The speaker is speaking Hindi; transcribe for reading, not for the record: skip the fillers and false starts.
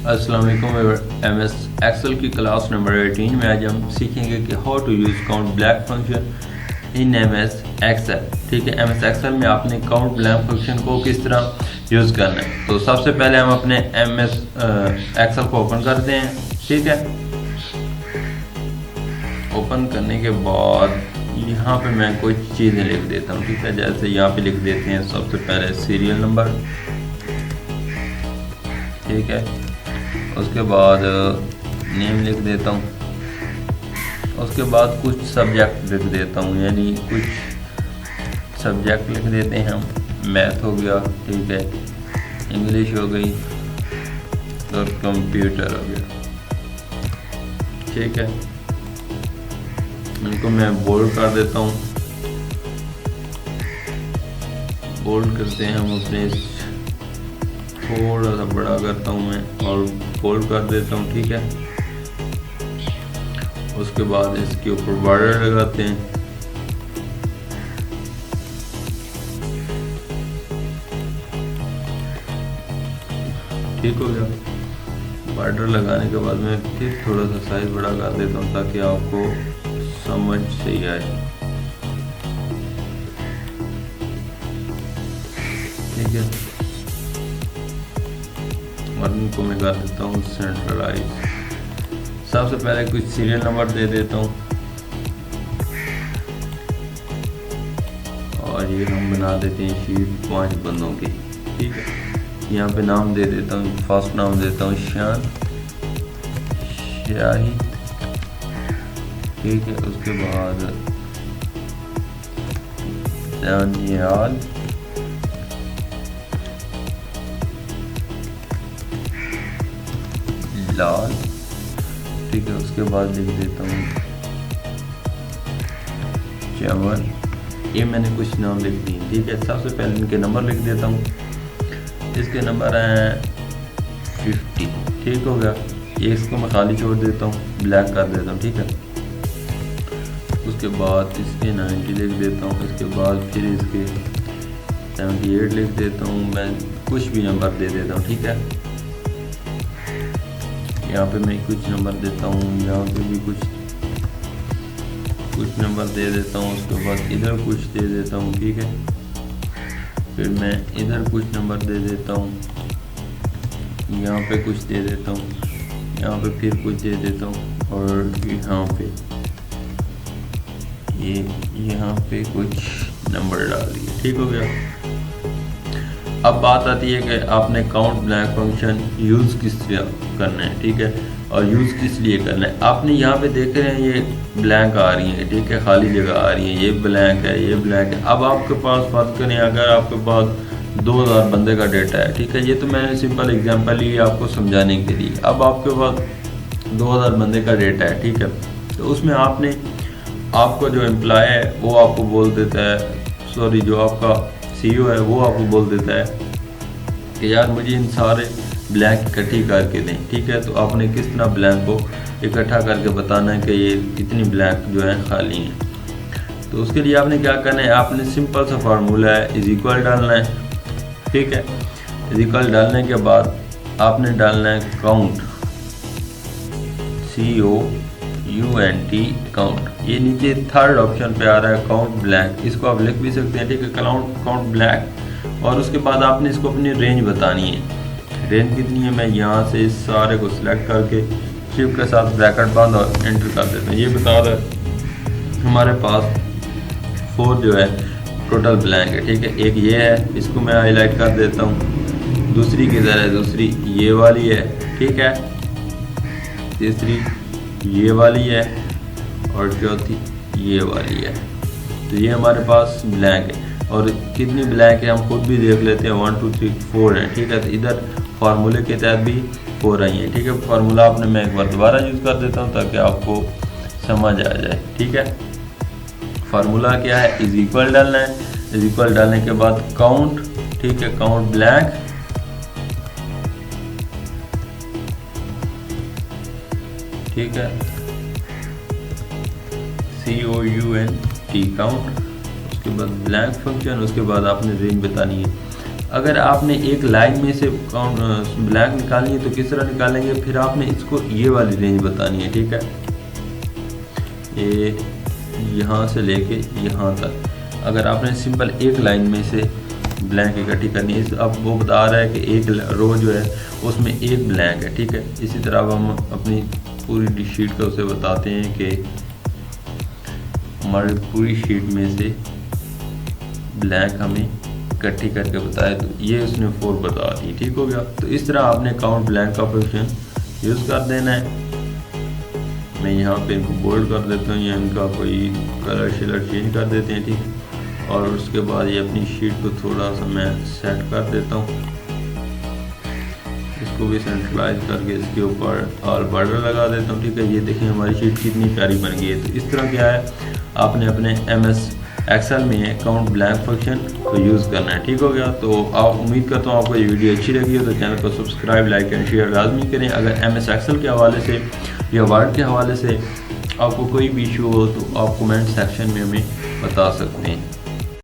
अस्सलाम वालेकुम। एम एस एक्सेल की क्लास नंबर 18 में आज हम सीखेंगे कि how to use count blank function in M S Excel. ठीक है, एम एस एक्सेल में आपने काउंट ब्लैंक फंक्शन को किस तरह यूज़ करना है। तो सबसे पहले हम अपने एम एस एक्सेल को ओपन करते हैं। ठीक है, ओपन करने के बाद यहाँ पे मैं कुछ चीज़ें लिख देता हूँ। ठीक है, जैसे यहाँ पे लिख देते हैं सबसे पहले सीरियल नंबर। ठीक है, उसके बाद नेम लिख देता हूँ। उसके बाद कुछ सब्जेक्ट लिख देता हूँ, यानी कुछ सब्जेक्ट लिख देते हैं हम। मैथ हो गया, ठीक है, इंग्लिश हो गई और कंप्यूटर हो गया। ठीक है, इनको मैं बोल्ड कर देता हूँ। बोल्ड करते हैं हम अपने, थोड़ा सा बड़ा करता हूँ मैं और बोल्ड कर देता हूँ। ठीक है, उसके बाद इसके ऊपर बॉर्डर लगाते हैं। ठीक हो गया। बॉर्डर लगाने के बाद मैं फिर थोड़ा सा साइज बड़ा कर देता हूँ ताकि आपको समझ सही आए। ठीक है, और इनको मैं कर देता हूँ सेंट्रलाइज। सबसे पहले कुछ सीरियल नंबर दे देता हूँ और ये हम बना देते हैं शीट 5 बंदों की। ठीक है, यहाँ पे नाम दे देता हूँ। फर्स्ट नाम देता हूँ शान शाही। ठीक है, उसके बाद दानियाल, लाल। ठीक है, उसके बाद लिख देता हूँ चमन। ये मैंने कुछ नाम लिख दिए। ठीक है, सबसे पहले इनके नंबर लिख देता हूँ। इसके नंबर हैं 50। ठीक हो गया। ये इसको मैं खाली छोड़ देता हूँ, ब्लैक कर देता हूँ। ठीक है, उसके बाद इसके 90 लिख देता हूँ। इसके बाद फिर इसके 78 लिख देता हूँ। मैं कुछ भी नंबर दे देता हूँ। ठीक है, यहाँ पे मैं कुछ नंबर देता हूँ, यहाँ पे भी कुछ नंबर दे देता हूँ। उसके बाद इधर कुछ दे देता हूँ। ठीक है, फिर मैं इधर कुछ नंबर दे देता हूँ, यहाँ पे कुछ दे देता हूँ, यहाँ पे फिर कुछ दे देता हूँ और यहाँ पे यहाँ पे कुछ नंबर डाल दिए। ठीक हो गया। अब बात आती है कि आपने काउंट ब्लैंक फंक्शन यूज़ किस तरह करना है। ठीक है, और यूज़ किस लिए करना है। आपने यहाँ पे देख रहे हैं ये ब्लैंक आ रही है। ठीक है, खाली जगह आ रही है, ये ब्लैंक है, ये ब्लैंक है। अब आपके पास बात करें, अगर आपके पास 2000 बंदे का डेटा है। ठीक है, ये तो मैंने सिंपल एग्जांपल ली आपको समझाने के लिए। अब आपके पास 2000 बंदे का डेटा है। ठीक है, तो उसमें आपको जो एम्प्लॉय है वो आपको बोल देता है, सॉरी जो आपका CEO है वो आपको बोल देता है कि यार मुझे इन सारे ब्लैंक इकट्ठी करके दें। ठीक है, तो आपने किस तरह ब्लैंक को इकट्ठा करके बताना है कि ये कितनी ब्लैंक जो है खाली हैं। तो उसके लिए आपने क्या करना है, आपने सिंपल सा फार्मूला है, इज इक्वल डालना है। ठीक है, इज इक्वल डालने के बाद आपने डालना है काउंट, COUNT काउंट। ये नीचे थर्ड ऑप्शन पे आ रहा है काउंट ब्लैंक, इसको आप लिख भी सकते हैं। ठीक है, काउंट ब्लैंक। और उसके बाद आपने इसको अपनी रेंज बतानी है। रेंज कितनी है, मैं यहाँ से इस सारे को सिलेक्ट करके शिफ्ट के साथ ब्रैकेट बंद और एंटर कर देता हूँ। ये बता रहा है हमारे पास 4 जो है टोटल ब्लैंक है। ठीक है, एक ये है, इसको मैं हाईलाइट कर देता हूँ। दूसरी किधर है, दूसरी ये वाली है। ठीक है, तीसरी ये वाली है और चौथी ये वाली है। तो ये हमारे पास ब्लैंक है। और कितनी ब्लैंक है हम खुद भी देख लेते हैं, 1 2 3 4 है। ठीक है, तो इधर फार्मूले के तहत भी 4 आई है। ठीक है, फार्मूला आपने मैं एक बार दोबारा यूज़ कर देता हूँ ताकि आपको समझ आ जाए। ठीक है, फार्मूला क्या है, इज इक्वल डालना है। इज इक्वल डालने के बाद काउंट। ठीक है, काउंट ब्लैंक। ठीक है, COUNT काउंट। उसके बाद ब्लैंक फंक्शन। उसके बाद आपने रेंज बतानी है। अगर आपने एक लाइन में से काउंट ब्लैंक निकालनी है तो किस तरह निकालेंगे, फिर आपने इसको ये वाली रेंज बतानी है, ठीक है। ये यहाँ से लेके यहाँ तक अगर आपने सिंपल एक लाइन में से ब्लैंक इकट्ठी करनी है, अब वो बता रहा है कि एक रो जो है उसमें एक ब्लैंक है, ठीक है। इसी तरह अब हम अपनी पूरी शीट का उसे बताते हैं कि हमारी पूरी शीट में से ब्लैंक हमें इकट्ठी करके बताए, तो ये उसने 4 बता दी, ठीक हो गया। तो इस तरह आपने काउंट ब्लैंक का फंक्शन यूज़ कर देना है। मैं यहाँ पे इनको बोल्ड कर देता हूँ या इनका कोई कलर शलर चेंज कर देते हैं, ठीक है। और उसके बाद ये अपनी शीट को थोड़ा सा मैं सेट कर देता हूँ, इसको भी सेंट्रलाइज करके इसके ऊपर ऑल बॉर्डर लगा देता हूँ, ठीक है। ये देखिए हमारी शीट कितनी प्यारी बन गई है। तो इस तरह क्या है, आपने अपने MS एक्सेल में काउंट ब्लैंक फंक्शन को यूज़ करना है, ठीक हो गया। तो आप उम्मीद करता हूँ आपको ये वीडियो अच्छी लगी हो तो चैनल को सब्सक्राइब, लाइक एंड शेयर लाजमी करें। अगर MS एक्सेल के हवाले से या वर्ड के हवाले से आपको कोई भी इशू हो तो आप कमेंट सेक्शन में हमें बता सकते हैं।